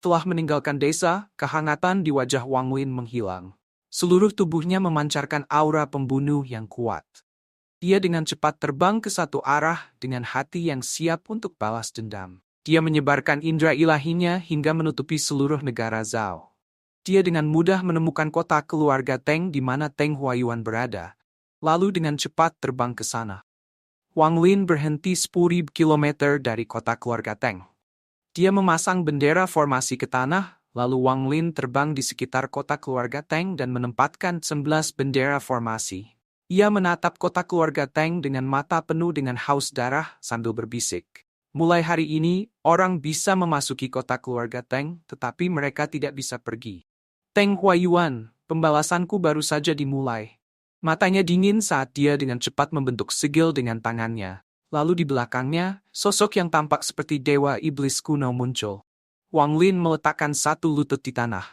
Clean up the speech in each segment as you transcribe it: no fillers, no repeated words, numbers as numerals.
Setelah meninggalkan desa, kehangatan di wajah Wang Lin menghilang. Seluruh tubuhnya memancarkan aura pembunuh yang kuat. Dia dengan cepat terbang ke satu arah dengan hati yang siap untuk balas dendam. Dia menyebarkan indera ilahinya hingga menutupi seluruh negara Zhao. Dia dengan mudah menemukan kota keluarga Teng di mana Teng Huayuan berada, lalu dengan cepat terbang ke sana. Wang Lin berhenti 10.000 kilometer dari kota keluarga Teng. Dia memasang bendera formasi ke tanah, lalu Wang Lin terbang di sekitar kota keluarga Teng dan menempatkan 11 bendera formasi. Ia menatap kota keluarga Teng dengan mata penuh dengan haus darah sambil berbisik. Mulai hari ini, orang bisa memasuki kota keluarga Teng, tetapi mereka tidak bisa pergi. Teng Huayuan, pembalasanku baru saja dimulai. Matanya dingin saat dia dengan cepat membentuk sigil dengan tangannya. Lalu di belakangnya, sosok yang tampak seperti dewa iblis kuno muncul. Wang Lin meletakkan satu lutut di tanah.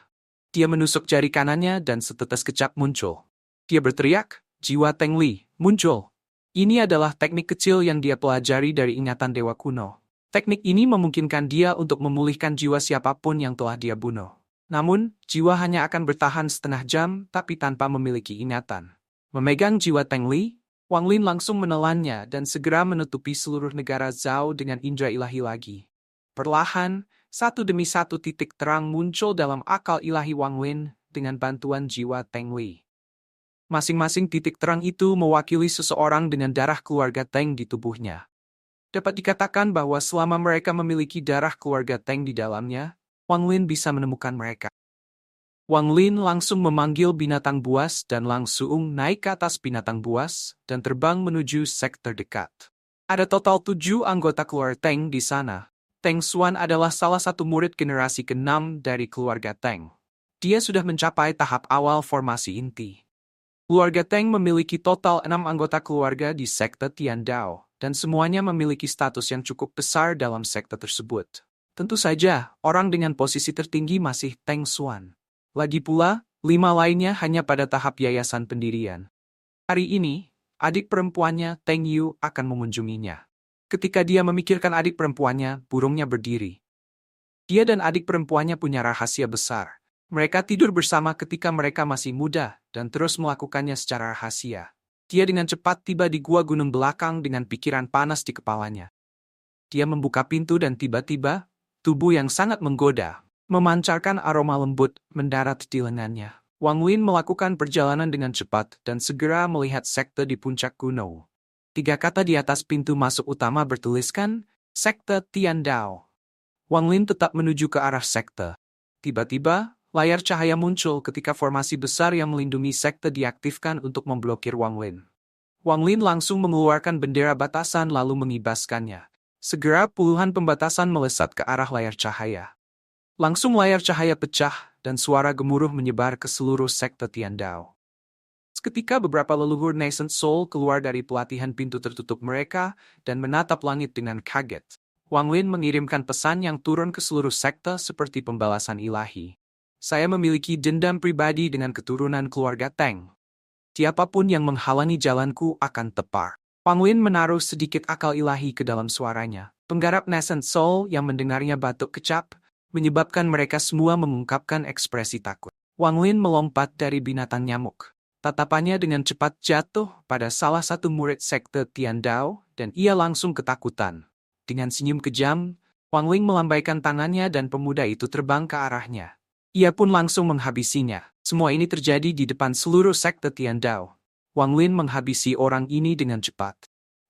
Dia menusuk jari kanannya dan setetes kecap muncul. Dia berteriak, jiwa Teng Li, muncul. Ini adalah teknik kecil yang dia pelajari dari ingatan dewa kuno. Teknik ini memungkinkan dia untuk memulihkan jiwa siapapun yang telah dia bunuh. Namun, jiwa hanya akan bertahan setengah jam tapi tanpa memiliki ingatan. Memegang jiwa Teng Li, Wang Lin langsung menelannya dan segera menutupi seluruh negara Zhao dengan indera ilahi lagi. Perlahan, satu demi satu titik terang muncul dalam akal ilahi Wang Lin dengan bantuan jiwa Teng Li. Masing-masing titik terang itu mewakili seseorang dengan darah keluarga Teng di tubuhnya. Dapat dikatakan bahwa selama mereka memiliki darah keluarga Teng di dalamnya, Wang Lin bisa menemukan mereka. Wang Lin langsung memanggil binatang buas dan langsung naik ke atas binatang buas dan terbang menuju sektor dekat. Ada total 7 anggota keluarga Teng di sana. Teng Xuan adalah salah satu murid generasi ke-6 dari keluarga Teng. Dia sudah mencapai tahap awal formasi inti. Keluarga Teng memiliki total 6 anggota keluarga di sekte Tiandao, dan semuanya memiliki status yang cukup besar dalam sekte tersebut. Tentu saja, orang dengan posisi tertinggi masih Teng Xuan. Lagi pula, 5 lainnya hanya pada tahap yayasan pendirian. Hari ini, adik perempuannya, Teng Yu, akan mengunjunginya. Ketika dia memikirkan adik perempuannya, burungnya berdiri. Dia dan adik perempuannya punya rahasia besar. Mereka tidur bersama ketika mereka masih muda dan terus melakukannya secara rahasia. Dia dengan cepat tiba di gua gunung belakang dengan pikiran panas di kepalanya. Dia membuka pintu dan tiba-tiba, tubuh yang sangat menggoda, memancarkan aroma lembut, mendarat di lengannya. Wang Lin melakukan perjalanan dengan cepat dan segera melihat sekte di puncak gunung. 3 kata di atas pintu masuk utama bertuliskan, Sekte Tiandao. Wang Lin tetap menuju ke arah sekte. Tiba-tiba, layar cahaya muncul ketika formasi besar yang melindungi sekte diaktifkan untuk memblokir Wang Lin. Wang Lin langsung mengeluarkan bendera batasan lalu mengibaskannya. Segera puluhan pembatasan melesat ke arah layar cahaya. Langsung layar cahaya pecah dan suara gemuruh menyebar ke seluruh sekte Tiandao. Seketika beberapa leluhur Nascent Soul keluar dari pelatihan pintu tertutup mereka dan menatap langit dengan kaget. Wang Lin mengirimkan pesan yang turun ke seluruh sekte seperti pembalasan ilahi. Saya memiliki dendam pribadi dengan keturunan keluarga Teng. Siapapun yang menghalangi jalanku akan tepar. Wang Lin menaruh sedikit akal ilahi ke dalam suaranya. Penggarap Nascent Soul yang mendengarnya batuk kecap, menyebabkan mereka semua mengungkapkan ekspresi takut. Wang Lin melompat dari binatang nyamuk. Tatapannya dengan cepat jatuh pada salah satu murid sekte Tiandao dan ia langsung ketakutan. Dengan senyum kejam, Wang Lin melambaikan tangannya dan pemuda itu terbang ke arahnya. Ia pun langsung menghabisinya. Semua ini terjadi di depan seluruh sekte Tiandao. Wang Lin menghabisi orang ini dengan cepat.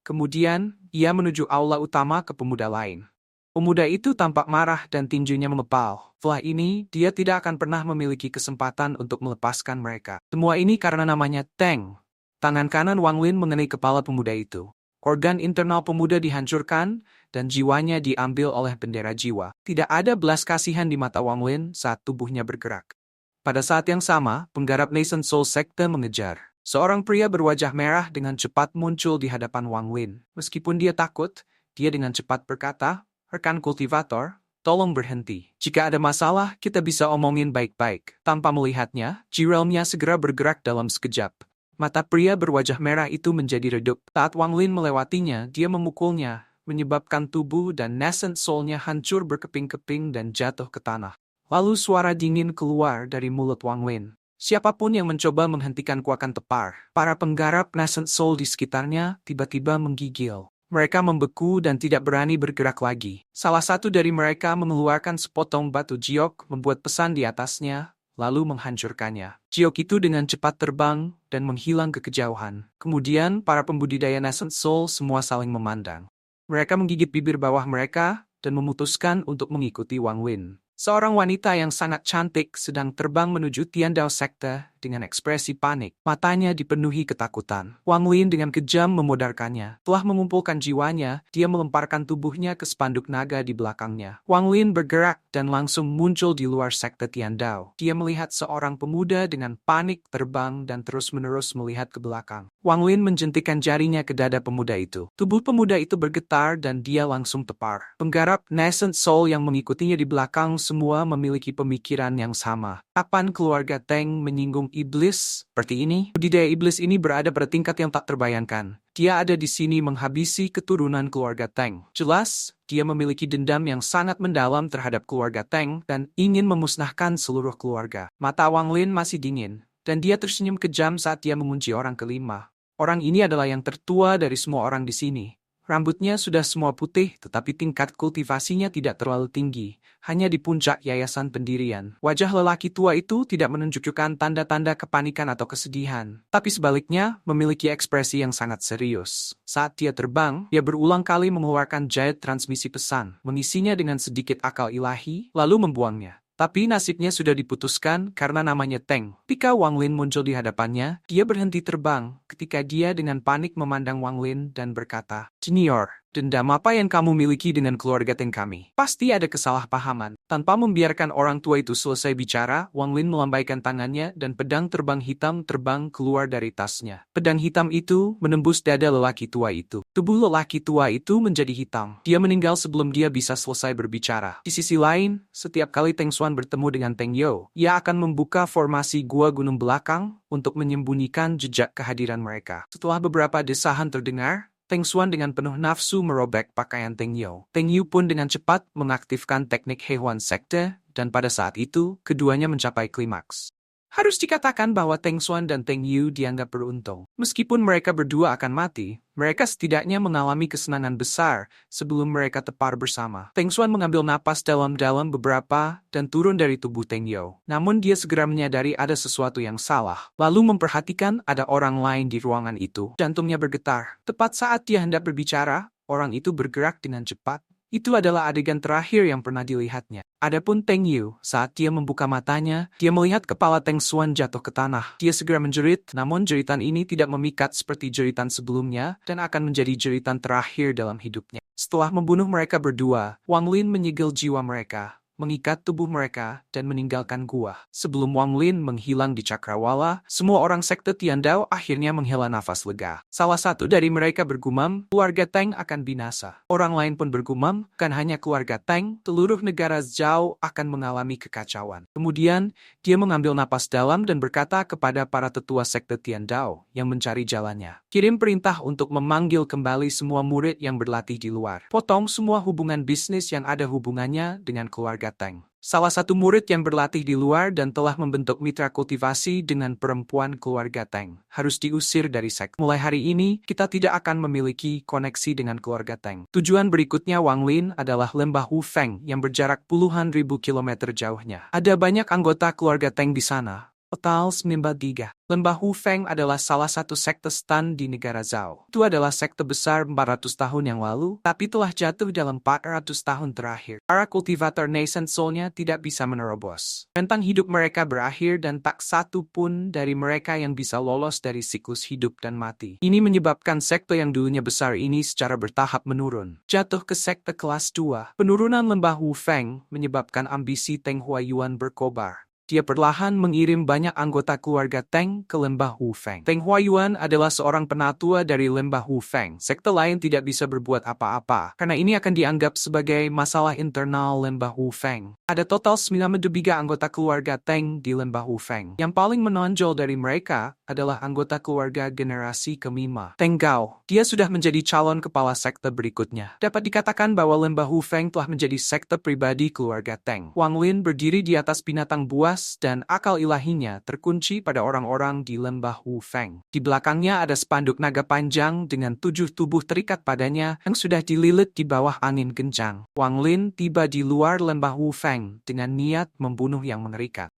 Kemudian, ia menuju aula utama ke pemuda lain. Pemuda itu tampak marah dan tinjunya mengepal. Setelah ini, dia tidak akan pernah memiliki kesempatan untuk melepaskan mereka. Semua ini karena namanya Teng. Tangan kanan Wang Lin mengenai kepala pemuda itu. Organ internal pemuda dihancurkan, dan jiwanya diambil oleh bendera jiwa. Tidak ada belas kasihan di mata Wang Lin saat tubuhnya bergerak. Pada saat yang sama, penggarap Nascent Soul Sekte mengejar. Seorang pria berwajah merah dengan cepat muncul di hadapan Wang Lin. Meskipun dia takut, dia dengan cepat berkata, "Rekan kultivator, tolong berhenti. Jika ada masalah, kita bisa omongin baik-baik." Tanpa melihatnya, Jirelmnya segera bergerak dalam sekejap. Mata pria berwajah merah itu menjadi redup. Saat Wang Lin melewatinya, dia memukulnya, menyebabkan tubuh dan Nascent Soul-nya hancur berkeping-keping dan jatuh ke tanah. Lalu suara dingin keluar dari mulut Wang Lin. Siapapun yang mencoba menghentikanku akan tepar. Para penggarap Nascent Soul di sekitarnya tiba-tiba menggigil. Mereka membeku dan tidak berani bergerak lagi. Salah satu dari mereka mengeluarkan sepotong batu jiok, membuat pesan di atasnya, lalu menghancurkannya. Jiok itu dengan cepat terbang dan menghilang ke kejauhan. Kemudian, para pembudidaya Nascent Soul semua saling memandang. Mereka menggigit bibir bawah mereka dan memutuskan untuk mengikuti Wang Lin. Seorang wanita yang sangat cantik sedang terbang menuju Tiandao Sekte dengan ekspresi panik. Matanya dipenuhi ketakutan. Wang Lin dengan kejam memudarkannya. Telah mengumpulkan jiwanya, dia melemparkan tubuhnya ke spanduk naga di belakangnya. Wang Lin bergerak dan langsung muncul di luar Sekte Tiandao. Dia melihat seorang pemuda dengan panik terbang dan terus-menerus melihat ke belakang. Wang Lin menjentikan jarinya ke dada pemuda itu. Tubuh pemuda itu bergetar dan dia langsung tepar. Penggarap Nascent Soul yang mengikutinya di belakang semua memiliki pemikiran yang sama. Kapan keluarga Teng menyinggung iblis seperti ini? Budidaya iblis ini berada pada tingkat yang tak terbayangkan. Dia ada di sini menghabisi keturunan keluarga Teng. Jelas, dia memiliki dendam yang sangat mendalam terhadap keluarga Teng dan ingin memusnahkan seluruh keluarga. Mata Wang Lin masih dingin, dan dia tersenyum kejam saat dia mengunci orang kelima. Orang ini adalah yang tertua dari semua orang di sini. Rambutnya sudah semua putih, tetapi tingkat kultivasinya tidak terlalu tinggi, hanya di puncak yayasan pendirian. Wajah lelaki tua itu tidak menunjukkan tanda-tanda kepanikan atau kesedihan, tapi sebaliknya memiliki ekspresi yang sangat serius. Saat dia terbang, dia berulang kali mengeluarkan jayat transmisi pesan, mengisinya dengan sedikit akal ilahi, lalu membuangnya. Tapi nasibnya sudah diputuskan karena namanya Teng. Ketika Wang Lin muncul di hadapannya, dia berhenti terbang ketika dia dengan panik memandang Wang Lin dan berkata, "Junior, dendam apa yang kamu miliki dengan keluarga Teng kami? Pasti ada kesalahpahaman." Tanpa membiarkan orang tua itu selesai bicara, Wang Lin melambaikan tangannya dan pedang terbang hitam terbang keluar dari tasnya. Pedang hitam itu menembus dada lelaki tua itu. Tubuh lelaki tua itu menjadi hitam. Dia meninggal sebelum dia bisa selesai berbicara. Di sisi lain, setiap kali Teng Xuan bertemu dengan Teng You, ia akan membuka formasi gua gunung belakang untuk menyembunyikan jejak kehadiran mereka. Setelah beberapa desahan terdengar, Teng Xuan dengan penuh nafsu merobek pakaian Teng You. Teng You pun dengan cepat mengaktifkan teknik Hehuan Sekte, dan pada saat itu, keduanya mencapai klimaks. Harus dikatakan bahwa Teng Xuan dan Teng Yu dianggap beruntung. Meskipun mereka berdua akan mati, mereka setidaknya mengalami kesenangan besar sebelum mereka tepar bersama. Teng Xuan mengambil napas dalam-dalam beberapa dan turun dari tubuh Teng Yu. Namun dia segera menyadari ada sesuatu yang salah. Lalu memperhatikan ada orang lain di ruangan itu. Jantungnya bergetar. Tepat saat dia hendak berbicara, orang itu bergerak dengan cepat. Itu adalah adegan terakhir yang pernah dilihatnya. Adapun Teng Yu, saat dia membuka matanya, dia melihat kepala Teng Xuan jatuh ke tanah. Dia segera menjerit, namun jeritan ini tidak memikat seperti jeritan sebelumnya dan akan menjadi jeritan terakhir dalam hidupnya. Setelah membunuh mereka berdua, Wang Lin menyegel jiwa mereka, mengikat tubuh mereka, dan meninggalkan gua. Sebelum Wang Lin menghilang di Cakrawala, semua orang sekte Tiandao akhirnya menghela nafas lega. Salah satu dari mereka bergumam, keluarga Teng akan binasa. Orang lain pun bergumam, bukan hanya keluarga Teng, seluruh negara Zhao akan mengalami kekacauan. Kemudian, dia mengambil napas dalam dan berkata kepada para tetua sekte Tiandao yang mencari jalannya. Kirim perintah untuk memanggil kembali semua murid yang berlatih di luar. Potong semua hubungan bisnis yang ada hubungannya dengan keluarga Teng. Salah satu murid yang berlatih di luar dan telah membentuk mitra kultivasi dengan perempuan keluarga Teng harus diusir dari sekte. Mulai hari ini, kita tidak akan memiliki koneksi dengan keluarga Teng. Tujuan berikutnya Wang Lin adalah lembah Wu Feng yang berjarak puluhan ribu kilometer jauhnya. Ada banyak anggota keluarga Teng di sana. Total 93. Lembah Wu Feng adalah salah satu sekte stan di negara Zhao. Itu adalah sekte besar 400 tahun yang lalu, tapi telah jatuh dalam 400 tahun terakhir. Para kultivator Nascent Soul-nya tidak bisa menerobos. Rentang hidup mereka berakhir dan tak satu pun dari mereka yang bisa lolos dari siklus hidup dan mati. Ini menyebabkan sekte yang dulunya besar ini secara bertahap menurun. Jatuh ke sekte kelas 2. Penurunan lembah Wu Feng menyebabkan ambisi Teng Huayuan berkobar. dia perlahan mengirim banyak anggota keluarga Teng ke lembah Wu Feng. Teng Huayuan adalah seorang penatua dari lembah Wu Feng. Sekte lain tidak bisa berbuat apa-apa, karena ini akan dianggap sebagai masalah internal lembah Wu Feng. Ada total 93 anggota keluarga Teng di lembah Wu Feng. Yang paling menonjol dari mereka adalah anggota keluarga generasi kelima, Teng Gao. Dia sudah menjadi calon kepala sekte berikutnya. Dapat dikatakan bahwa lembah Wu Feng telah menjadi sekte pribadi keluarga Teng. Wang Lin berdiri di atas binatang buas dan akal ilahinya terkunci pada orang-orang di lembah Wu Feng. Di belakangnya ada spanduk naga panjang dengan 7 tubuh terikat padanya yang sudah dililit di bawah angin kencang. Wang Lin tiba di luar lembah Wu Feng dengan niat membunuh yang mengerikan.